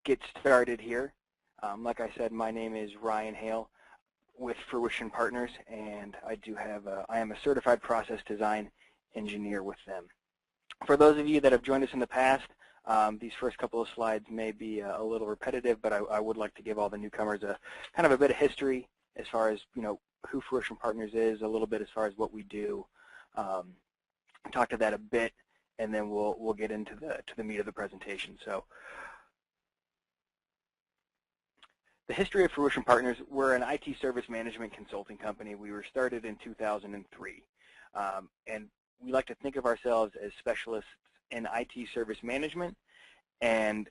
get started here. Like I said, my name is Ryan Hale with Fruition Partners, and I am a certified process design engineer with them. For those of you that have joined us in the past, these first couple of slides may be a little repetitive, but I would like to give all the newcomers a kind of a bit of history as far as who Fruition Partners is, a little bit as far as what we do. Talk to that a bit, and then we'll get into the meat of the presentation. So, the history of Fruition Partners: we're an IT service management consulting company. We were started in 2003, and we like to think of ourselves as specialists in IT service management, and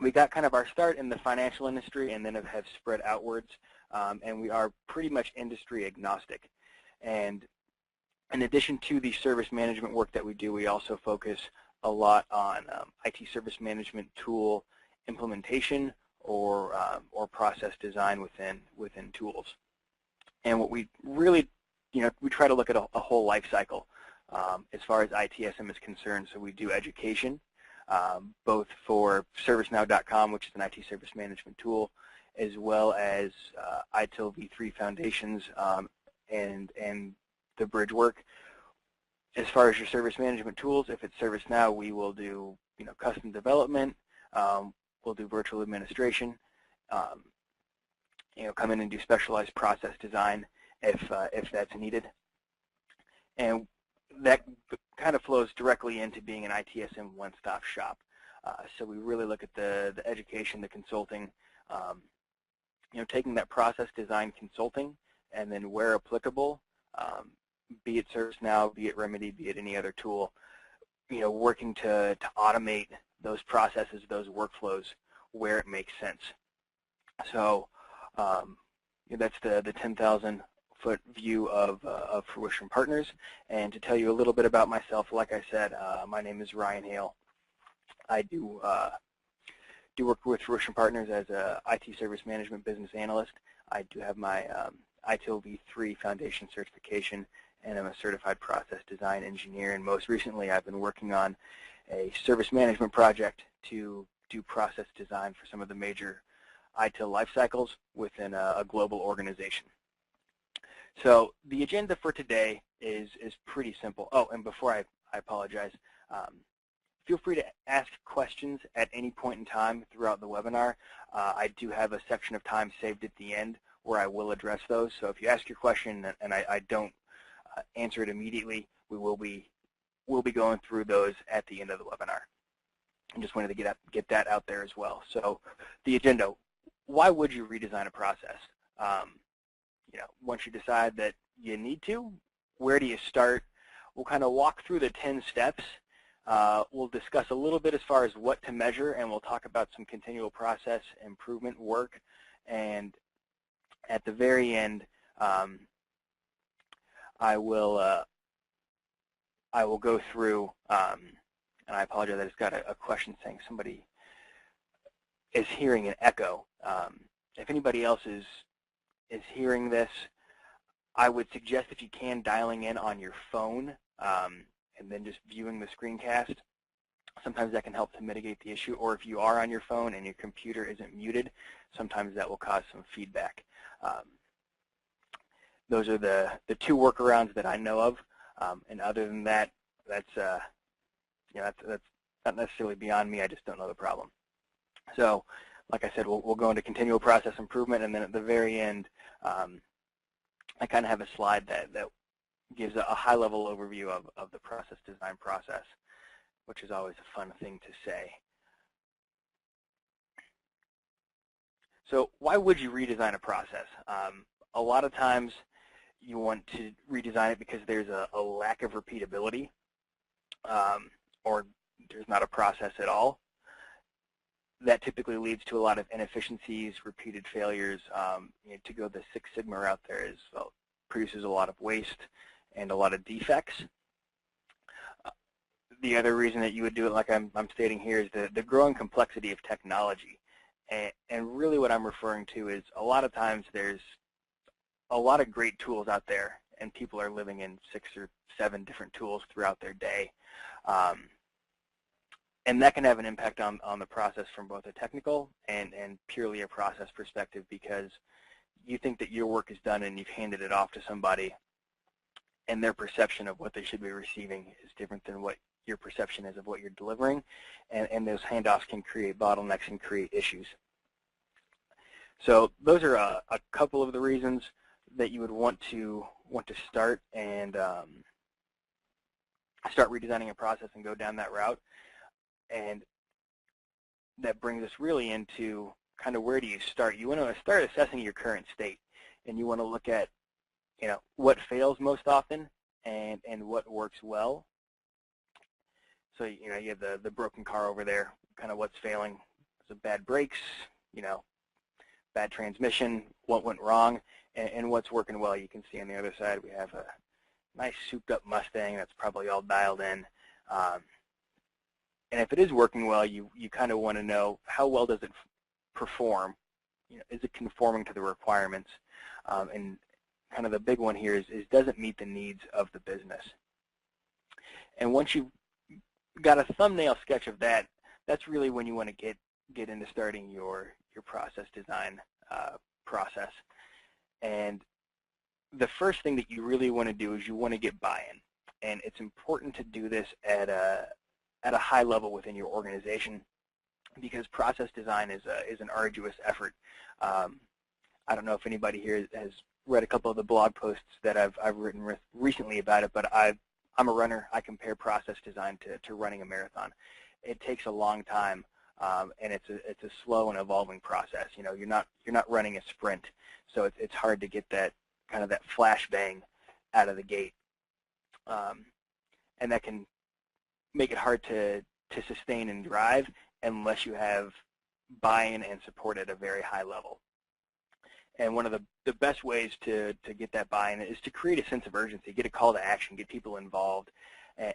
we got kind of our start in the financial industry and then have spread outwards, and we are pretty much industry agnostic. And in addition to the service management work that we do, we also focus a lot on IT service management tool implementation or process design within tools. And what we really, we try to look at a whole life cycle as far as ITSM is concerned. So we do education, both for ServiceNow.com, which is an IT service management tool, as well as ITIL v3 Foundations and the bridge work. As far as your service management tools, if it's ServiceNow, we will do custom development. We'll do virtual administration. Come in and do specialized process design if that's needed. And that kind of flows directly into being an ITSM one-stop shop. So we really look at the education, the consulting, taking that process design consulting, and then where applicable, be it ServiceNow, be it Remedy, be it any other tool, working to automate those processes, those workflows where it makes sense. So that's the 10,000-foot view of Fruition Partners. And to tell you a little bit about myself, like I said, my name is Ryan Hale. I do work with Fruition Partners as a IT service management business analyst. I do have my ITIL v3 Foundation certification, and I'm a certified process design engineer. And most recently, I've been working on a service management project to do process design for some of the major ITIL life cycles within a global organization. So the agenda for today is pretty simple. Oh, and before I apologize, feel free to ask questions at any point in time throughout the webinar. I do have a section of time saved at the end where I will address those. So if you ask your question and I don't answer it immediately, we'll be going through those at the end of the webinar. I just wanted to get that out there as well. So the agenda: why would you redesign a process? Once you decide that you need to, where do you start? We'll kind of walk through the 10 steps. We'll discuss a little bit as far as what to measure, and we'll talk about some continual process improvement work. And at the very end, I will go through, and I apologize, I just got a question saying somebody is hearing an echo. If anybody else is hearing this, I would suggest, if you can, dialing in on your phone and then just viewing the screencast. Sometimes that can help to mitigate the issue. Or if you are on your phone and your computer isn't muted, sometimes that will cause some feedback. Those are the two workarounds that I know of. And other than that, that's not necessarily beyond me. I just don't know the problem. So, like I said, we'll go into continual process improvement, and then at the very end, I kind of have a slide that gives a high-level overview of the process design process, which is always a fun thing to say. So why would you redesign a process? A lot of times you want to redesign it because there's a lack of repeatability, or there's not a process at all. That typically leads to a lot of inefficiencies, repeated failures. To go the Six Sigma route there produces a lot of waste and a lot of defects. The other reason that you would do it, like I'm stating here, is the growing complexity of technology. And really what I'm referring to is a lot of times there's a lot of great tools out there, and people are living in 6 or 7 different tools throughout their day. And that can have an impact on the process from both a technical and purely a process perspective, because you think that your work is done and you've handed it off to somebody, and their perception of what they should be receiving is different than what your perception is of what you're delivering, and those handoffs can create bottlenecks and create issues. So those are a couple of the reasons that you would want to start and start redesigning a process and go down that route. And that brings us really into kind of where do you start. You want to start assessing your current state, and you want to look at what fails most often and what works well. So you have the broken car over there, kind of what's failing. So bad brakes, bad transmission, what went wrong, and what's working well. You can see on the other side we have a nice souped up Mustang that's probably all dialed in. And if it is working well, you kind of want to know how well does it perform. Is it conforming to the requirements? And kind of the big one here is does it meet the needs of the business? And once you've got a thumbnail sketch of that, that's really when you want to get into starting your process design process. And the first thing that you really want to do is you want to get buy-in. And it's important to do this at a high level within your organization, because process design is an arduous effort. I don't know if anybody here has read a couple of the blog posts that I've written recently about it, but I'm a runner. I compare process design to running a marathon. It takes a long time, and it's a slow and evolving process. You're not running a sprint, so it's hard to get that kind of that flash bang out of the gate, and that can make it hard to sustain and drive unless you have buy-in and support at a very high level. And one of the best ways to get that buy-in is to create a sense of urgency, get a call to action, get people involved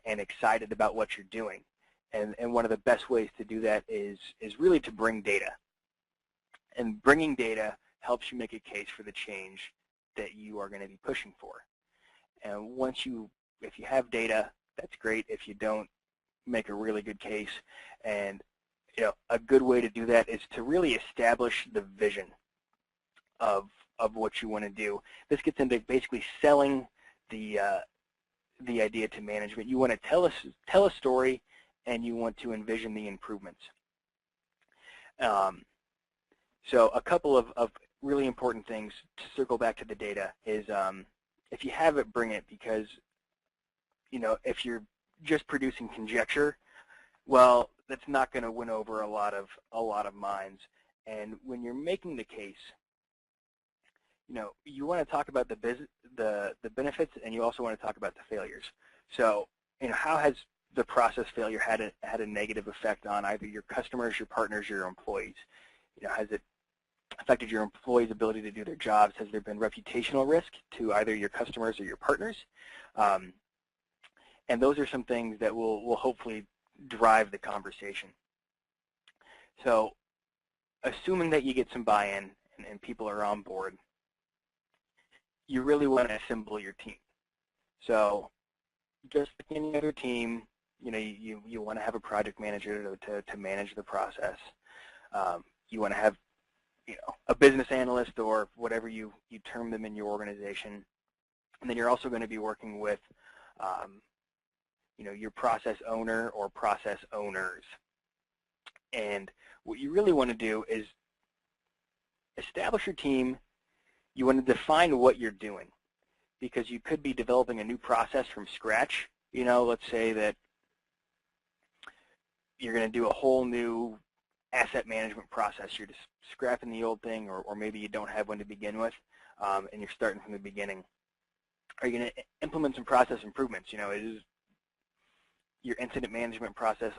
and excited about what you're doing. And one of the best ways to do that is really to bring data. And bringing data helps you make a case for the change that you are going to be pushing for. And if you have data, that's great. If you don't, make a really good case. And a good way to do that is to really establish the vision of what you want to do. This gets into basically selling the idea to management. You want to tell a story, and you want to envision the improvements. So a couple of really important things to circle back to the data is if you have it, bring it, because if you're just producing conjecture, well, that's not going to win over a lot of minds. And when you're making the case, you want to talk about the benefits, and you also want to talk about the failures. So, how has the process failure had a negative effect on either your customers, your partners, your employees? Has it affected your employees' ability to do their jobs? Has there been reputational risk to either your customers or your partners? And those are some things that will hopefully drive the conversation. So, assuming that you get some buy-in and people are on board, you really want to assemble your team. So, just like any other team, you want to have a project manager to manage the process. You want to have, a business analyst or whatever you term them in your organization, and then you're also going to be working with, your process owner or process owners. And what you really want to do is establish your team. You want to define what you're doing, because you could be developing a new process from scratch. Let's say that you're going to do a whole new asset management process. You're just scrapping the old thing, or maybe you don't have one to begin with, and you're starting from the beginning. Are you going to implement some process improvements? Is your incident management process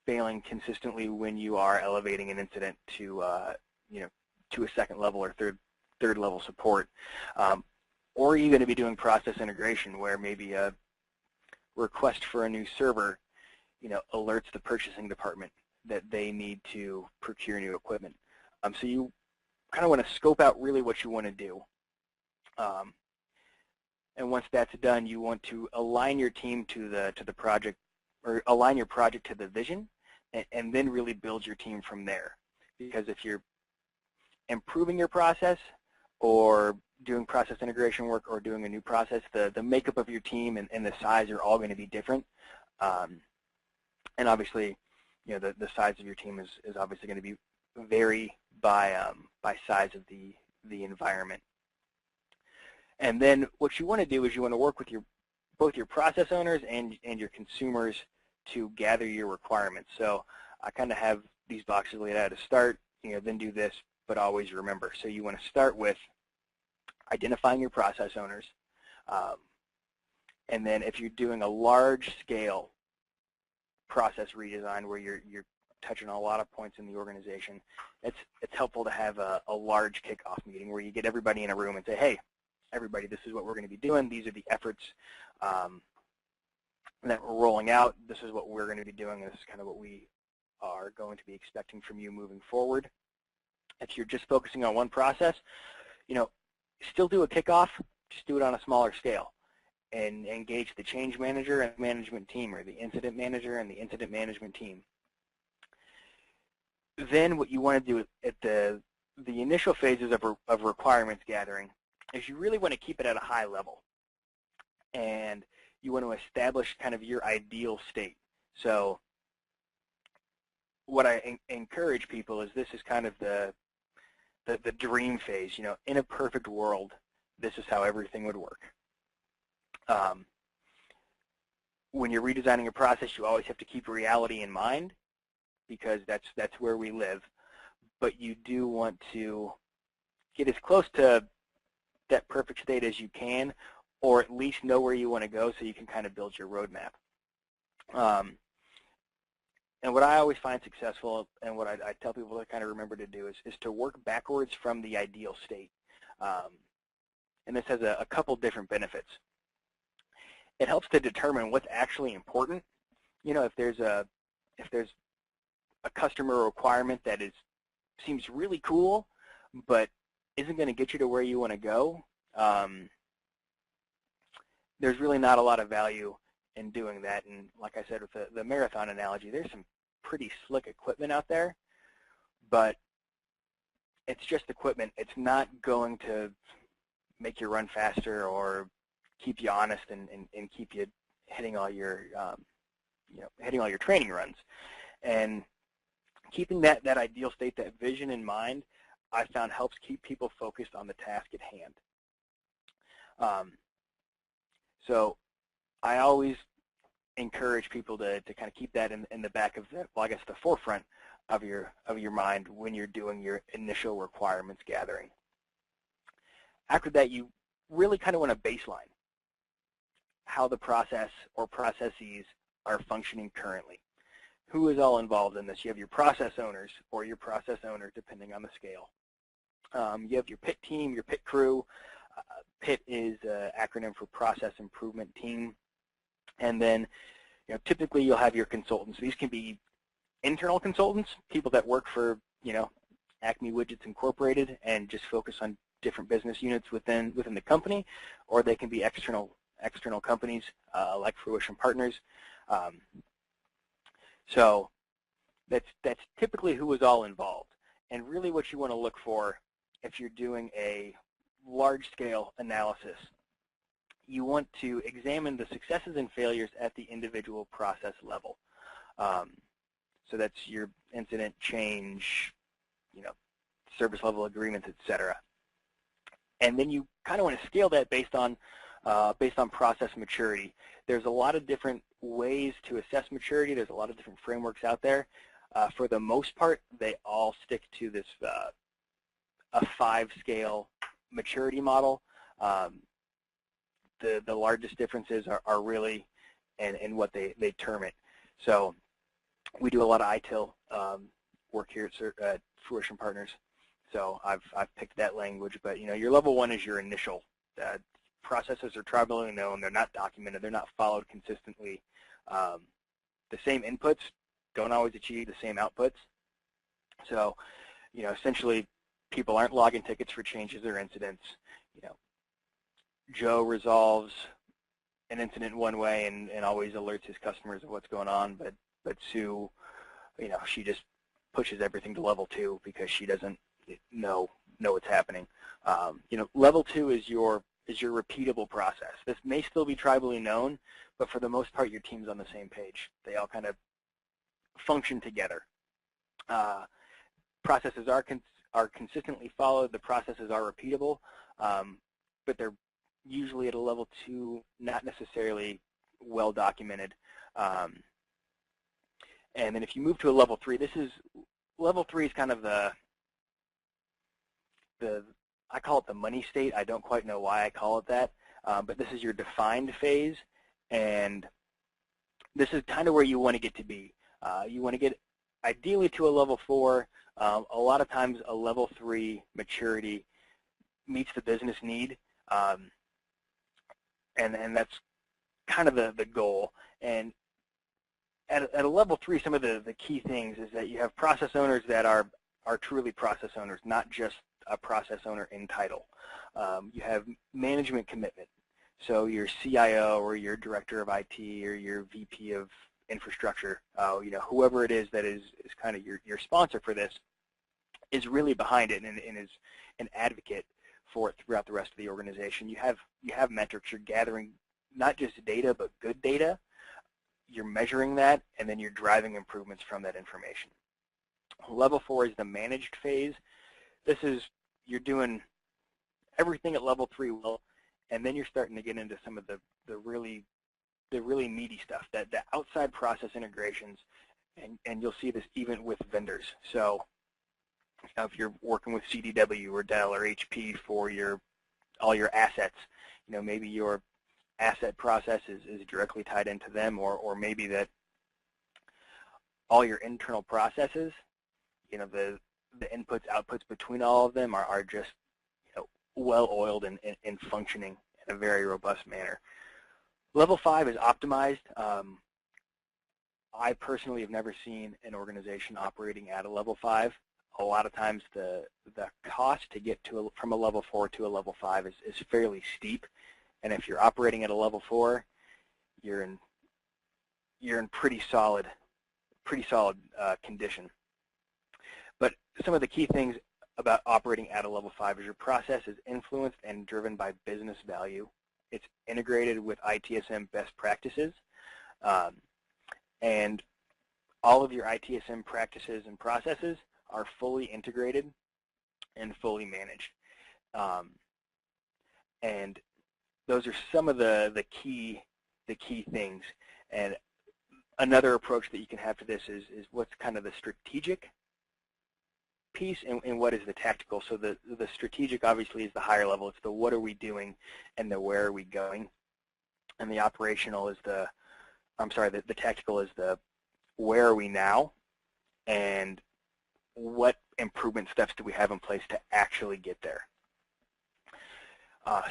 failing consistently when you are elevating an incident to, to a second level or third level support? Or are you going to be doing process integration, where maybe a request for a new server, alerts the purchasing department that they need to procure new equipment? So you kind of want to scope out really what you want to do. And once that's done, you want to align your team to the project, or align your project to the vision and then really build your team from there. Because if you're improving your process or doing process integration work or doing a new process, the makeup of your team and the size are all going to be different. And obviously, the size of your team is obviously going to vary by size of the environment. And then what you want to do is you want to work with both your process owners and your consumers to gather your requirements. So I kind of have these boxes laid out to start, then do this, but always remember. So you want to start with identifying your process owners. And then if you're doing a large-scale process redesign where you're touching on a lot of points in the organization, it's helpful to have a large kickoff meeting where you get everybody in a room and say, hey, everybody, this is what we're going to be doing. These are the efforts that we're rolling out. This is what we're going to be doing. This is kind of what we are going to be expecting from you moving forward. If you're just focusing on one process, still do a kickoff, just do it on a smaller scale and engage the change manager and management team, or the incident manager and the incident management team. Then what you want to do at the initial phases of requirements gathering is you really want to keep it at a high level. And you want to establish kind of your ideal state. So what I encourage people is this is kind of the dream phase. In a perfect world, this is how everything would work. When you're redesigning a process, you always have to keep reality in mind because that's where we live. But you do want to get as close to that perfect state as you can, or at least know where you want to go so you can kind of build your roadmap. And what I always find successful, and what I tell people to kind of remember to do, is to work backwards from the ideal state. And this has a couple different benefits. It helps to determine what's actually important. If there's a customer requirement that seems really cool, but isn't going to get you to where you want to go, there's really not a lot of value in doing that. And like I said, with the marathon analogy, there's some pretty slick equipment out there, but it's just equipment. It's not going to make you run faster or keep you honest and keep you hitting all your hitting all your training runs. And keeping that ideal state, that vision in mind, I found helps keep people focused on the task at hand. So I always encourage people to kind of keep that in the back of the, well, I guess the forefront of your mind when you're doing your initial requirements gathering. After that, you really kind of want to baseline how the process or processes are functioning currently. Who is all involved in this? You have your process owners or your process owner, depending on the scale. You have your PIT team, your PIT crew. PIT is an acronym for Process Improvement Team. And then, typically you'll have your consultants. These can be internal consultants, people that work for, Acme Widgets Incorporated and just focus on different business units within the company, or they can be external companies like Fruition Partners. So that's typically who is all involved. And really what you want to look for if you're doing a large-scale analysis, you want to examine the successes and failures at the individual process level. So that's your incident, change, service level agreements, etc. And then you kind of want to scale that based on process maturity. There's a lot of different ways to assess maturity. There's a lot of different frameworks out there. For the most part, they all stick to this a 5-scale maturity model. The largest differences are really in what they term it. So we do a lot of ITIL work here at Fruition Partners. So I've picked that language, but your level 1 is your initial. Processes are tribally known. They're not documented. They're not followed consistently. The same inputs don't always achieve the same outputs. So, essentially, people aren't logging tickets for changes or incidents. Joe resolves an incident one way and always alerts his customers of what's going on, but Sue she just pushes everything to level 2 because she doesn't know what's happening. Level 2 is your repeatable process. This may still be tribally known, but for the most part, your team's on the same page. They all kind of function together. Processes are consistently followed. The processes are repeatable, but they're usually at a level 2, not necessarily well documented. And then if you move to a level 3, level 3 is kind of I call it the money state. I don't quite know why I call it that, but this is your defined phase, and this is kind of where you want to get to be. You want to get ideally to a level 4. A lot of times a level 3 maturity meets the business need, and that's kind of the goal. And at a level 3, some of the key things is that you have process owners that are truly process owners, not just a process owner in title. You have management commitment. So your CIO or your director of IT or your VP of infrastructure, whoever it is that is kind of your sponsor for this, is really behind it and is an advocate for it throughout the rest of the organization. You have metrics. You're gathering not just data, but good data. You're measuring that, and then you're driving improvements from that information. Level 4 is the managed phase. This is, you're doing everything at level 3 well, and then you're starting to get into some of the really meaty stuff, the outside process integrations, and you'll see this even with vendors. So if you're working with CDW or Dell or HP for all your assets, maybe your asset process is directly tied into them, or maybe that all your internal processes, the inputs, outputs between all of them are just well-oiled and functioning in a very robust manner. Level 5 is optimized. I personally have never seen an organization operating at a level 5. A lot of times the cost to get from a level 4 to a level 5 is fairly steep. And if you're operating at a level 4, you're in pretty solid condition. But some of the key things about operating at a level 5 is your process is influenced and driven by business value. It's integrated with ITSM best practices, and all of your ITSM practices and processes are fully integrated and fully managed. And those are some of the key things. And another approach that you can have to this is what's kind of the strategic piece and what is the tactical. So the strategic obviously is the higher level. It's the what are we doing and the where are we going. And the operational is the tactical is the where are we now and what improvement steps do we have in place to actually get there.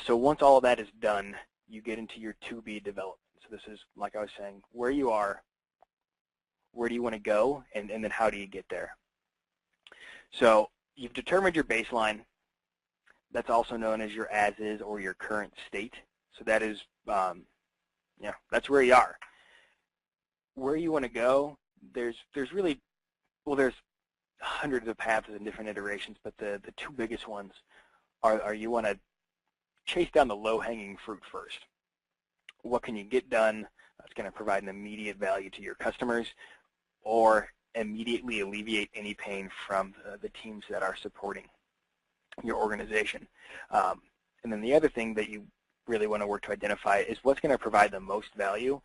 So once all of that is done, you get into your to-be development. So this is, like I was saying, where you are, where do you want to go, and then how do you get there. So you've determined your baseline. That's also known as your as-is or your current state. So that is, that's where you are. Where you want to go, there's really, there's hundreds of paths and different iterations, but the two biggest ones are you want to chase down the low-hanging fruit first. What can you get done that's going to provide an immediate value to your customers or immediately alleviate any pain from the teams that are supporting your organization. And then the other thing that you really want to work to identify is what's going to provide the most value.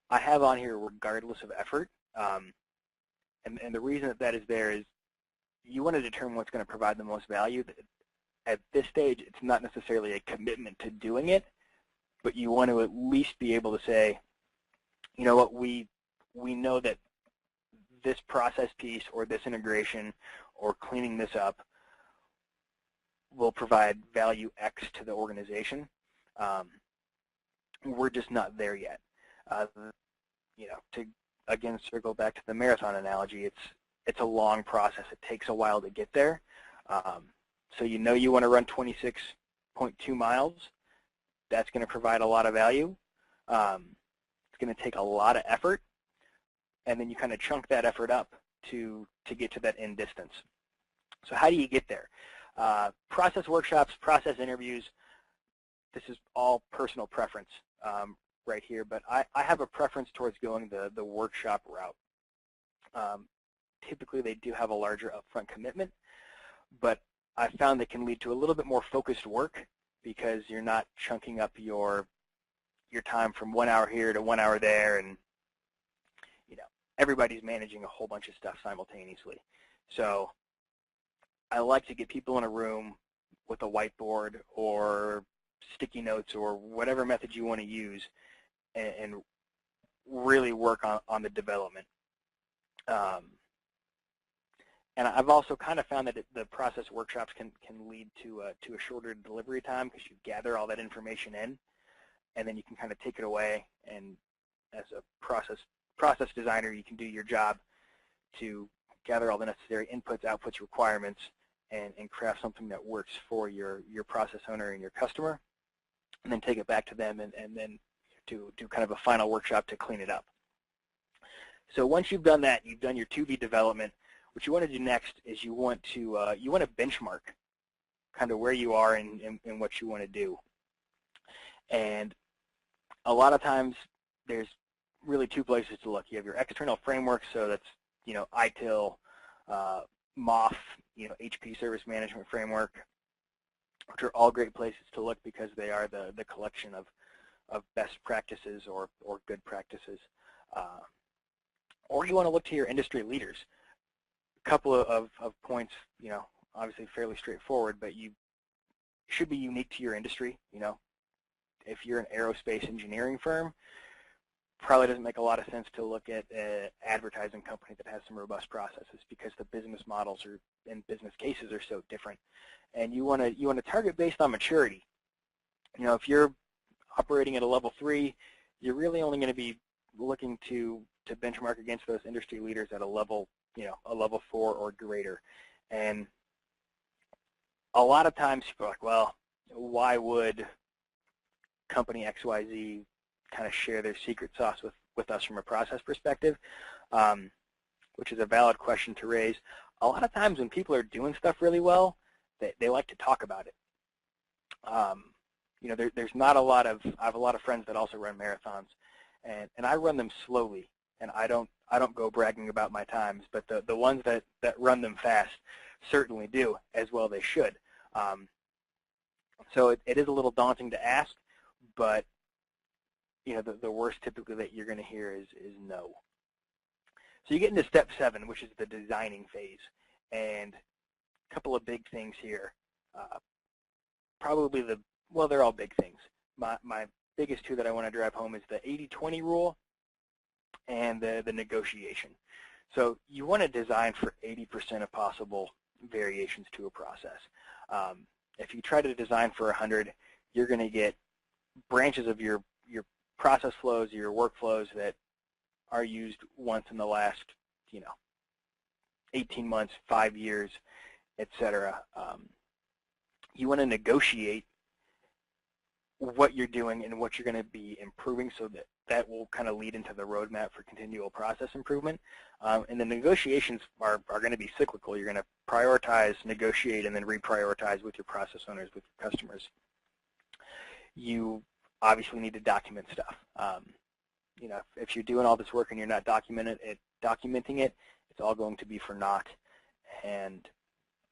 I have on here regardless of effort. And the reason that is there is you want to determine what's going to provide the most value. At this stage, it's not necessarily a commitment to doing it, but you want to at least be able to say, you know what, we know that this process piece or this integration or cleaning this up will provide value X to the organization. We're just not there yet. To again circle back to the marathon analogy, it's a long process. It takes a while to get there. So you want to run 26.2 miles. That's going to provide a lot of value. It's going to take a lot of effort, and then you kind of chunk that effort up to get to that end distance. So how do you get there? Process workshops, process interviews, this is all personal preference right here, but I have a preference towards going the workshop route. Typically they do have a larger upfront commitment, but I found that can lead to a little bit more focused work because you're not chunking up your time from 1 hour here to 1 hour there, and everybody's managing a whole bunch of stuff simultaneously. So I like to get people in a room with a whiteboard or sticky notes or whatever method you want to use and really work on the development. And I've also kind of found that the process workshops can lead to a shorter delivery time because you gather all that information in, and then you can kind of take it away, and as a process designer, you can do your job to gather all the necessary inputs, outputs, requirements, and craft something that works for your process owner and your customer, and then take it back to them and then do kind of a final workshop to clean it up. So once you've done that, you've done your 2B development, what you want to do next is you want to benchmark kind of where you are and what you want to do. And a lot of times there's really two places to look. You have your external framework, so that's ITIL, MOF, HP Service Management Framework, which are all great places to look because they are the collection of best practices or good practices. Or you want to look to your industry leaders. A couple of points, obviously fairly straightforward, but you should be unique to your industry. If you're an aerospace engineering firm, probably doesn't make a lot of sense to look at an advertising company that has some robust processes because the business models and business cases are so different. And you want to target based on maturity. If you're operating at a level 3, you're really only going to be looking to benchmark against those industry leaders at a level 4 or greater. And a lot of times people are like, well, why would company XYZ kind of share their secret sauce with us from a process perspective, which is a valid question to raise. A lot of times when people are doing stuff really well, they like to talk about it. There's not a lot of, I have a lot of friends that also run marathons, and I run them slowly, and I don't go bragging about my times, but the ones that run them fast certainly do, as well they should. So it is a little daunting to ask, but the worst typically that you're going to hear is no. So you get into step 7, which is the designing phase, and a couple of big things here. Probably they're all big things. My biggest two that I want to drive home is the 80-20 rule and the negotiation. So you want to design for 80% of possible variations to a process. If you try to design for 100, you're going to get branches of your process flows, your workflows that are used once in the last, 18 months, 5 years, etc. You want to negotiate what you're doing and what you're going to be improving so that will kind of lead into the roadmap for continual process improvement. And the negotiations are going to be cyclical. You're going to prioritize, negotiate, and then reprioritize with your process owners, with your customers. You obviously need to document stuff. If you're doing all this work and you're not documenting it, it's all going to be for naught. And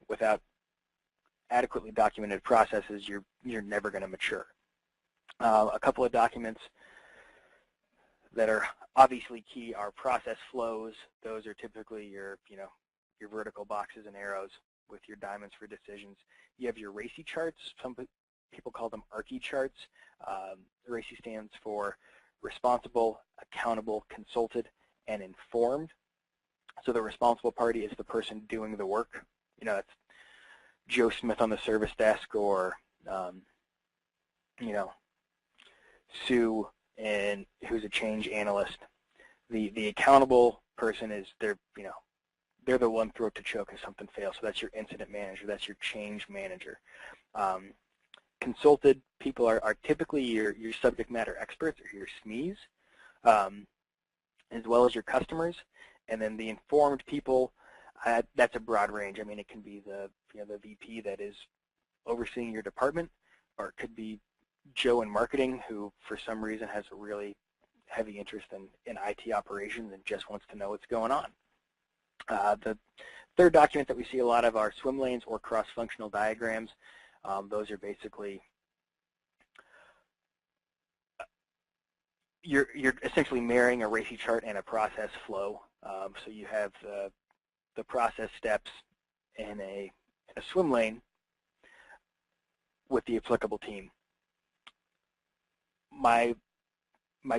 without adequately documented processes, you're never going to mature. A couple of documents that are obviously key are process flows. Those are typically your vertical boxes and arrows with your diamonds for decisions. You have your RACI charts. Some people call them ARCI charts. RACI stands for responsible, accountable, consulted, and informed. So the responsible party is the person doing the work. That's Joe Smith on the service desk, or Sue, and who's a change analyst. The accountable person is they're the one throat to choke if something fails. So that's your incident manager. That's your change manager. Consulted people are typically your subject matter experts or your SMEs. as well as your customers. And then the informed people, that's a broad range. I mean, it can be the the VP that is overseeing your department, or it could be Joe in marketing who, for some reason, has a really heavy interest in IT operations and just wants to know what's going on. The third document that we see a lot of are swim lanes or cross-functional diagrams. Those are basically you're essentially marrying a RACI chart and a process flow. So you have the process steps in a swim lane with the applicable team. My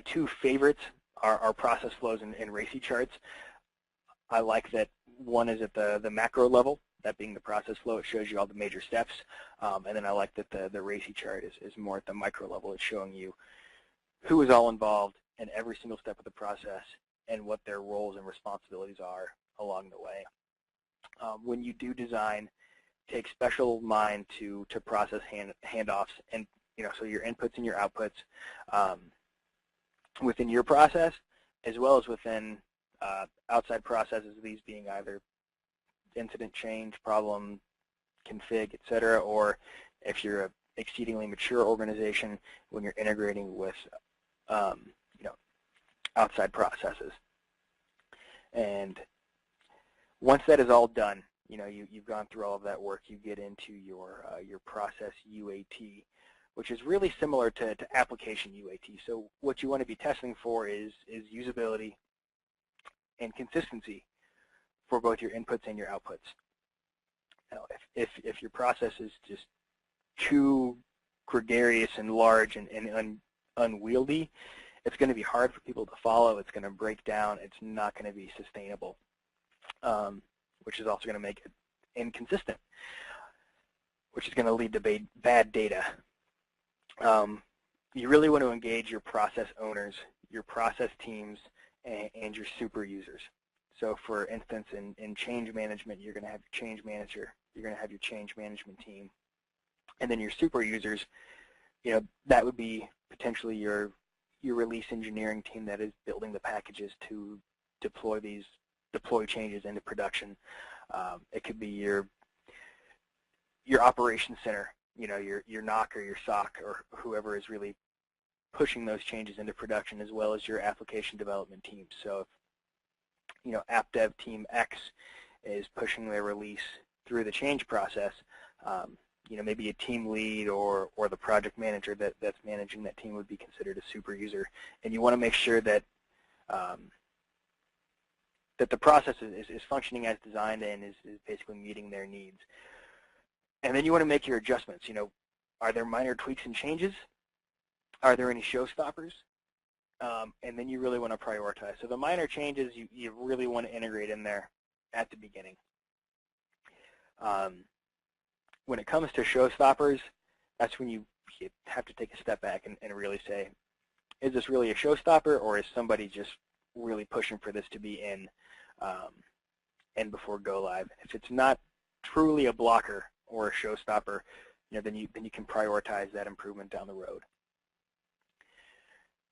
two favorites are process flows and RACI charts. I like that one is at the macro level, that being the process flow. It shows you all the major steps. And then I like that the RACI chart is more at the micro level. It's showing you who is all involved in every single step of the process and what their roles and responsibilities are along the way. When you do design, take special mind to process handoffs, and so your inputs and your outputs within your process, as well as within outside processes, these being either incident change, problem, config, etc., or if you're an exceedingly mature organization, when you're integrating with outside processes. And once that is all done, you've gone through all of that work, you get into your process UAT, which is really similar to application UAT. So what you want to be testing for is usability and consistency for both your inputs and your outputs. Now, if your process is just too gregarious and large and unwieldy, it's going to be hard for people to follow. It's going to break down. It's not going to be sustainable, which is also going to make it inconsistent, which is going to lead to bad data. You really want to engage your process owners, your process teams, and your super users. So for instance, in change management, you're going to have your change manager, you're going to have your change management team, and then your super users, that would be potentially your release engineering team that is building the packages to deploy changes into production. It could be your operations center, your NOC or your SOC or whoever is really pushing those changes into production, as well as your application development team. So if app dev team X is pushing their release through the change process, maybe a team lead or the project manager that's managing that team would be considered a super user. And you want to make sure that that the process is functioning as designed and is basically meeting their needs. And then you want to make your adjustments. Are there minor tweaks and changes? Are there any showstoppers? And then you really want to prioritize. So the minor changes you really want to integrate in there at the beginning. When it comes to showstoppers, that's when you have to take a step back and really say, is this really a showstopper, or is somebody just really pushing for this to be in before go live? If it's not truly a blocker or a showstopper, then you can prioritize that improvement down the road.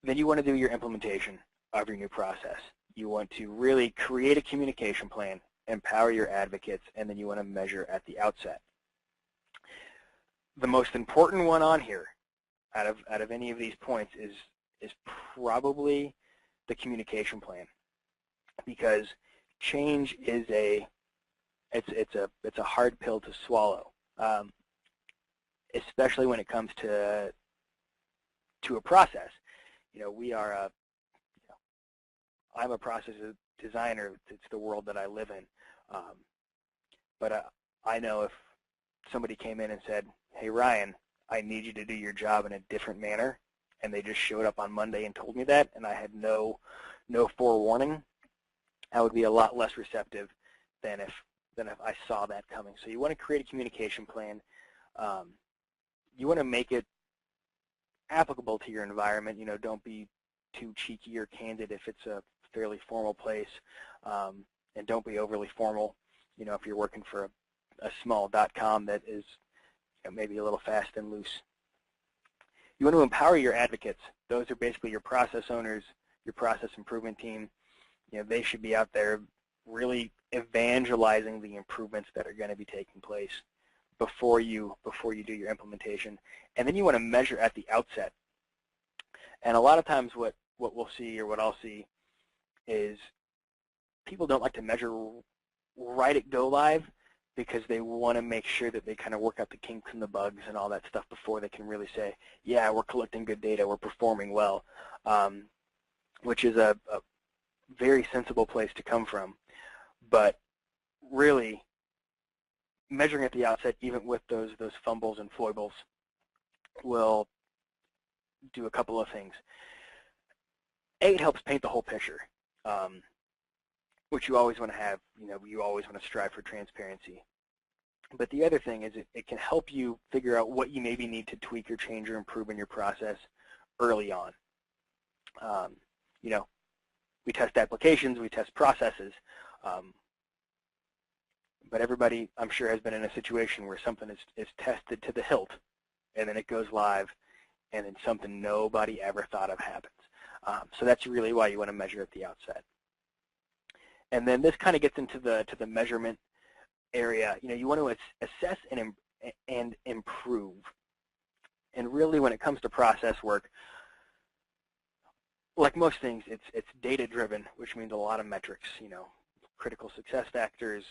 Then you want to do your implementation of your new process. You want to really create a communication plan, empower your advocates, and then you want to measure at the outset. The most important one on here, out of any of these points, is probably the communication plan, because change is it's a hard pill to swallow, especially when it comes to a process. I'm a process designer. It's the world that I live in. But I know if somebody came in and said, hey, Ryan, I need you to do your job in a different manner, and they just showed up on Monday and told me that, and I had no forewarning, I would be a lot less receptive than if I saw that coming. So you want to create a communication plan. You want to make it applicable to your environment. Don't be too cheeky or candid if it's a fairly formal place, and don't be overly formal. If you're working for a small .com that is maybe a little fast and loose. You want to empower your advocates. Those are basically your process owners, your process improvement team, they should be out there really evangelizing the improvements that are going to be taking place before you do your implementation. And then you want to measure at the outset. And a lot of times what we'll see, or what I'll see, is people don't like to measure right at go live because they want to make sure that they kind of work out the kinks and the bugs and all that stuff before they can really say, yeah, we're collecting good data, we're performing well, which is a very sensible place to come from. But really, measuring at the outset, even with those fumbles and foibles, will do a couple of things. A, it helps paint the whole picture, which you always want to have. You always want to strive for transparency. But the other thing is it can help you figure out what you maybe need to tweak or change or improve in your process early on. We test applications, we test processes, but everybody, I'm sure, has been in a situation where something is tested to the hilt, and then it goes live, and then something nobody ever thought of happens. So that's really why you want to measure at the outset. And then this kind of gets into the measurement area. You want to assess and improve. And really, when it comes to process work, like most things, it's data-driven, which means a lot of metrics. Critical success factors,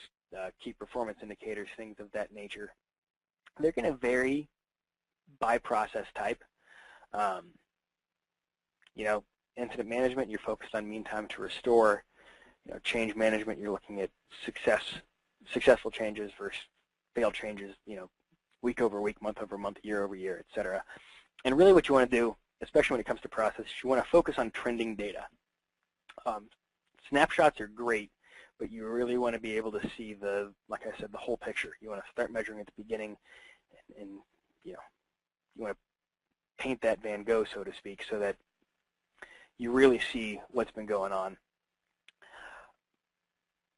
key performance indicators, things of that nature. They're going to vary by process type. Incident management, you're focused on mean time to restore. Change management, you're looking at successful changes versus failed changes, week over week, month over month, year over year, et cetera. And really what you want to do, especially when it comes to process, you want to focus on trending data. Snapshots are great, but you really want to be able to see like I said, the whole picture. You want to start measuring at the beginning, and you want to paint that Van Gogh, so to speak, so that you really see what's been going on.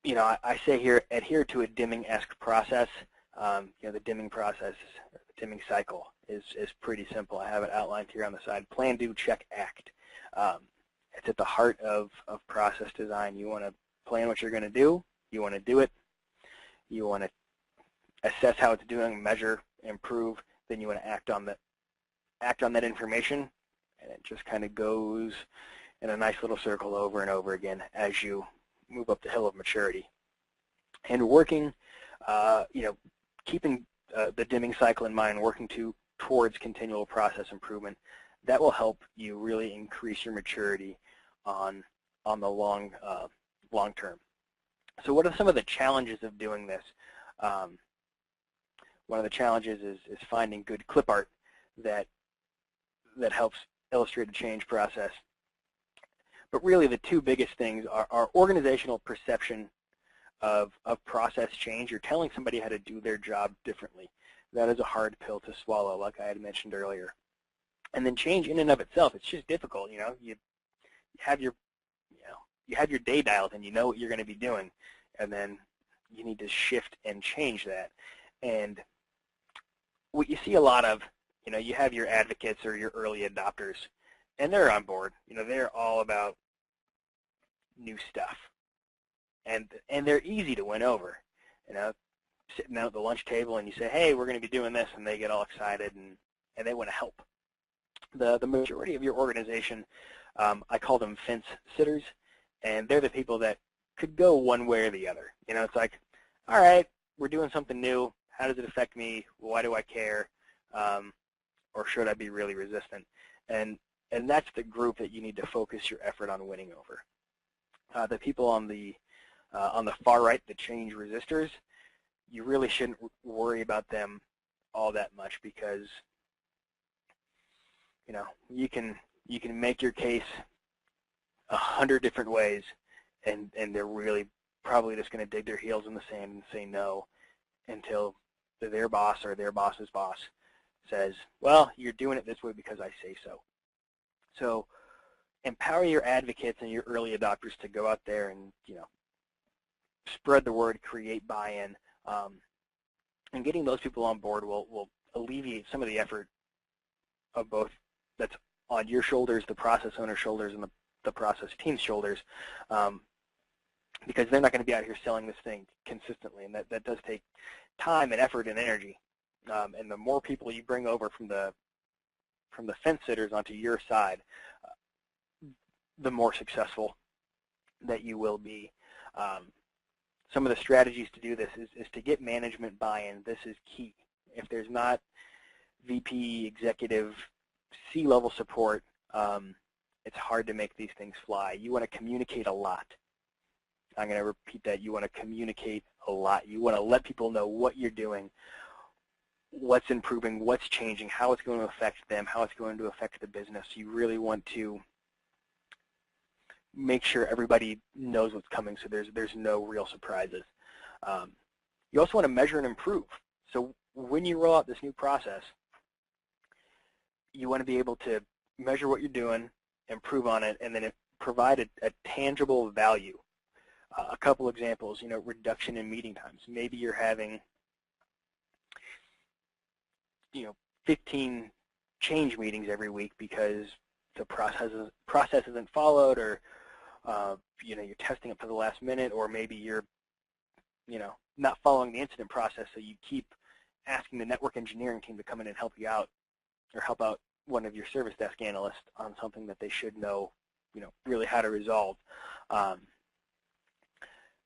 I say here, adhere to a Deming-esque process. The Deming process, or the Deming cycle, is pretty simple. I have it outlined here on the side. Plan, do, check, act. It's at the heart of process design. You want to plan what you're going to do. You want to do it. You want to assess how it's doing, measure, improve. Then you want to act on that information, and it just kind of goes in a nice little circle over and over again as you move up the hill of maturity. And working, keeping the Deming cycle in mind, working towards continual process improvement, that will help you really increase your maturity on the long term. So what are some of the challenges of doing this? One of the challenges is finding good clip art that helps illustrate a change process. But really the two biggest things are organizational perception of process change. You're telling somebody how to do their job differently. That is a hard pill to swallow, like I had mentioned earlier. And then change in and of itself, it's just difficult. You have your day dialed and you know what you're going to be doing, and then you need to shift and change that. And what you see a lot of, you have your advocates or your early adopters, and they're on board. They're all about new stuff, and they're easy to win over. Sitting out at the lunch table and you say, hey, we're going to be doing this, and they get all excited and they want to help. The majority of your organization, I call them fence sitters, and they're the people that could go one way or the other. It's like, all right, we're doing something new. How does it affect me? Why do I care? Or should I be really resistant? And that's the group that you need to focus your effort on winning over. The people on the far right, the change resistors, you really shouldn't worry about them all that much, because you can make your case 100 different ways, and they're really probably just going to dig their heels in the sand and say no until their boss or their boss's boss says, well, you're doing it this way because I say so. So empower your advocates and your early adopters to go out there and spread the word, create buy-in, and getting those people on board will alleviate some of the effort of both that's on your shoulders, the process owner's shoulders, and the process team's shoulders, because they're not going to be out here selling this thing consistently, and that does take time and effort and energy. And the more people you bring over from the fence sitters onto your side, the more successful that you will be. Some of the strategies to do this is to get management buy-in. This is key. If there's not VP, executive, C-level support, it's hard to make these things fly. You want to communicate a lot. I'm going to repeat that. You want to communicate a lot. You want to let people know what you're doing, what's improving, what's changing, how it's going to affect them, how it's going to affect the business. You really want to make sure everybody knows what's coming, so there's no real surprises. You also want to measure and improve. So when you roll out this new process, you want to be able to measure what you're doing, improve on it, and then provide a tangible value. A couple examples, reduction in meeting times. Maybe you're having 15 change meetings every week because the process isn't followed, or you're testing up to the last minute, or maybe you're not following the incident process, so you keep asking the network engineering team to come in and help you out, or help out one of your service desk analysts on something that they should know, really how to resolve.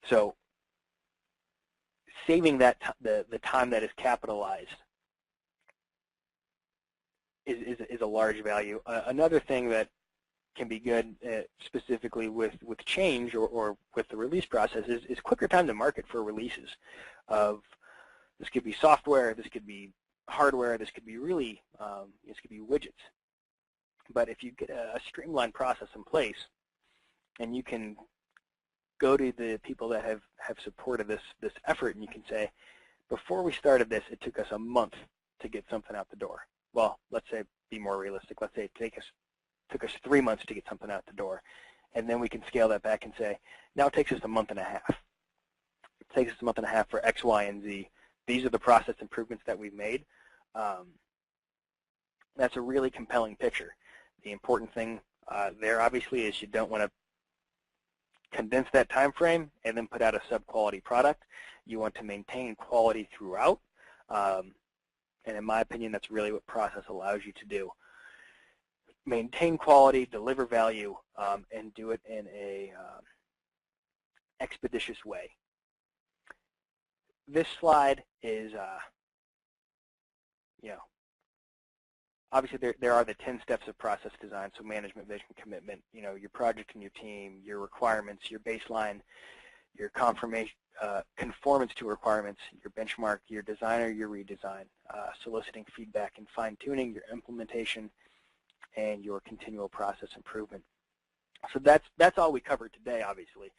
So saving that the time that is capitalized is a large value. Another thing that can be good specifically with change or with the release process is quicker time to market for releases. This could be software, this could be hardware, this could be really, this could be widgets. But if you get a streamlined process in place, and you can go to the people that have supported this effort, and you can say, before we started this, it took us a month to get something out the door. Well, let's say, be more realistic, let's say it took us 3 months to get something out the door. And then we can scale that back and say, now it takes us a month and a half. It takes us a month and a half for X, Y, and Z. These are the process improvements that we've made. That's a really compelling picture. The important thing there, obviously, is you don't want to condense that time frame and then put out a sub-quality product. You want to maintain quality throughout. And in my opinion, that's really what process allows you to do. Maintain quality, deliver value, and do it in a expeditious way. This slide is, obviously there are the 10 steps of process design, so management, vision, commitment, your project and your team, your requirements, your baseline, your confirmation, conformance to requirements, your benchmark, your design or your redesign, soliciting feedback and fine-tuning, your implementation, and your continual process improvement. So that's all we covered today, obviously.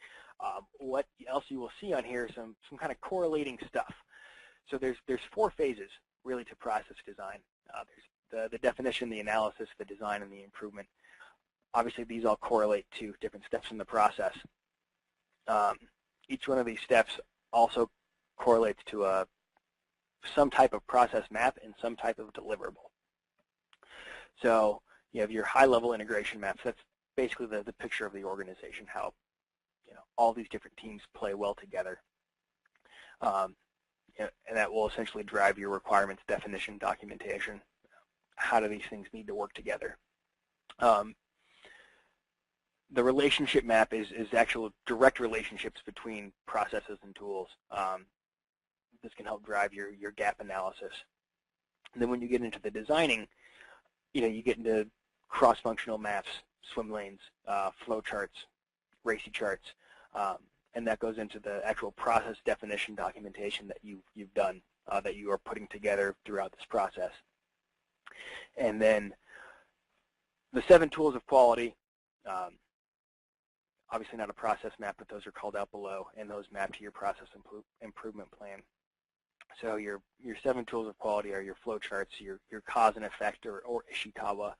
What else you will see on here is some kind of correlating stuff. So there's 4 phases really to process design. There's the definition, the analysis, the design, and the improvement. Obviously, these all correlate to different steps in the process. Each one of these steps also correlates to some type of process map and some type of deliverable. So you have your high-level integration maps. That's basically the picture of the organization, how all these different teams play well together. And that will essentially drive your requirements, definition, documentation. How do these things need to work together? The relationship map is actual direct relationships between processes and tools. This can help drive your gap analysis. And then when you get into the designing, you get into cross-functional maps, swim lanes, flow charts, RACI charts, and that goes into the actual process definition documentation that you've done, that you are putting together throughout this process. And then the 7 tools of quality, obviously not a process map, but those are called out below, and those map to your process improvement plan. So your 7 tools of quality are your flow charts, your cause and effect or Ishikawa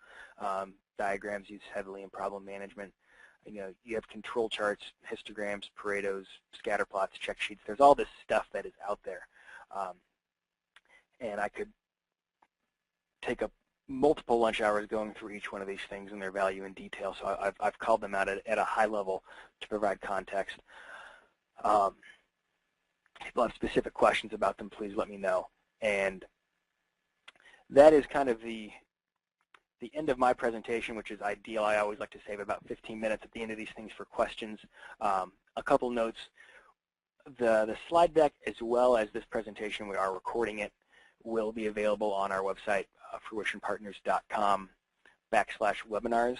diagrams used heavily in problem management. You have control charts, histograms, Paretos, scatter plots, check sheets. There's all this stuff that is out there. And I could take up multiple lunch hours going through each one of these things and their value in detail, so I've called them out at a high level to provide context. If people have specific questions about them, please let me know. And that is kind of the end of my presentation, which is ideal. I always like to save about 15 minutes at the end of these things for questions. A couple notes. The slide deck, as well as this presentation, we are recording it, will be available on our website, fruitionpartners.com/webinars.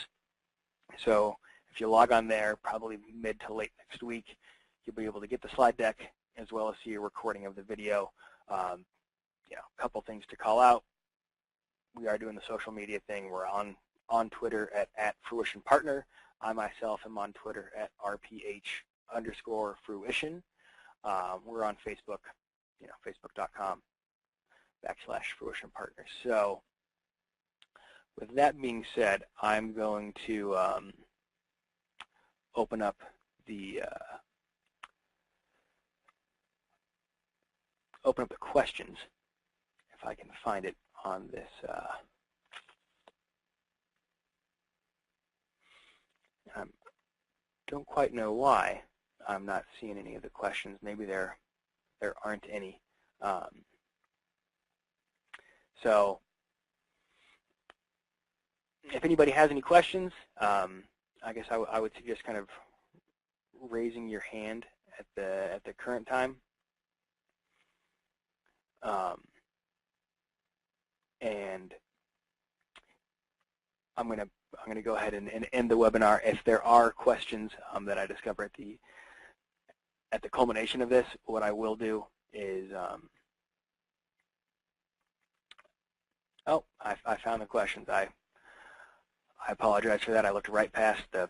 So if you log on there, probably mid to late next week, you'll be able to get the slide deck as well as see a recording of the video. A couple things to call out. We are doing the social media thing. We're on Twitter at fruitionpartner. I myself am on Twitter at rph_fruition. We're on Facebook, facebook.com/fruitionpartners. So with that being said, I'm going to open up the questions, if I can find it on this. I don't quite know why I'm not seeing any of the questions. Maybe there aren't any. So if anybody has any questions, I guess I would suggest kind of raising your hand at the current time. And I'm going to go ahead and end the webinar. If there are questions that I discover at the culmination of this, what I will do is, I found the questions. I apologize for that. I looked right past the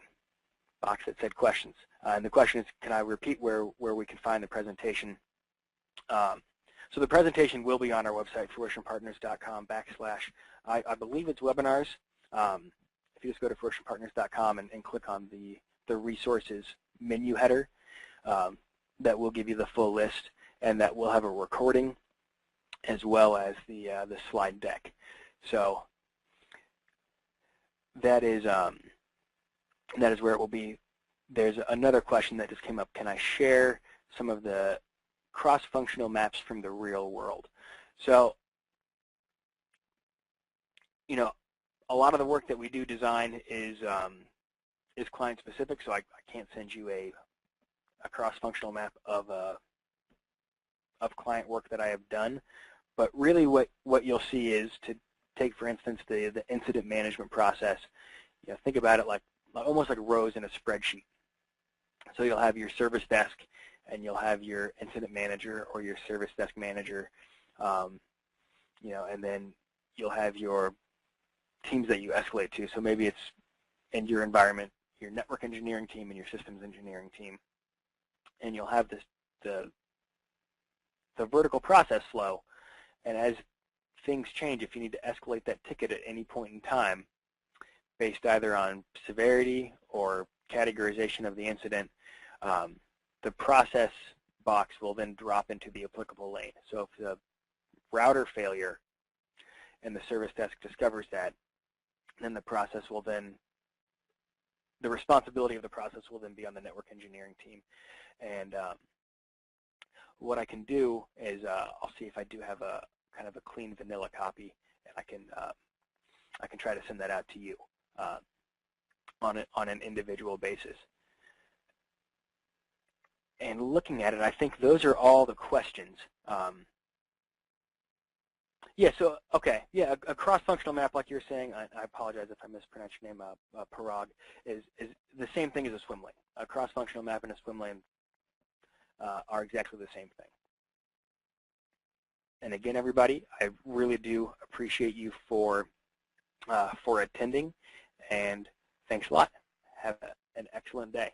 box that said questions. And the question is, can I repeat where we can find the presentation? So the presentation will be on our website, fruitionpartners.com/ I believe it's webinars. If you just go to fruitionpartners.com and click on the resources menu header, that will give you the full list, and that will have a recording as well as the slide deck. So that is where it will be. There's another question that just came up. Can I share some of the cross-functional maps from the real world? So, a lot of the work that we do design is client-specific, so I can't send you a cross-functional map of client work that I have done. But really what you'll see is, to take, for instance, the incident management process. Think about it like almost like rows in a spreadsheet. So you'll have your service desk, and you'll have your incident manager or your service desk manager, and then you'll have your teams that you escalate to. So maybe it's in your environment, your network engineering team and your systems engineering team, and you'll have the vertical process flow. And as things change, if you need to escalate that ticket at any point in time, based either on severity or categorization of the incident, the process box will then drop into the applicable lane. So if the router failure and the service desk discovers that, then the responsibility of the process will then be on the network engineering team. And what I can do is I'll see if I do have a kind of a clean vanilla copy, and I can try to send that out to you on an individual basis. And looking at it, I think those are all the questions. Yeah, so, okay, yeah, a cross-functional map, like you're saying, I apologize if I mispronounced your name, Parag, is the same thing as a swim lane. A cross-functional map and a swim lane are exactly the same thing. And again, everybody, I really do appreciate you for attending, and thanks a lot. Have an excellent day.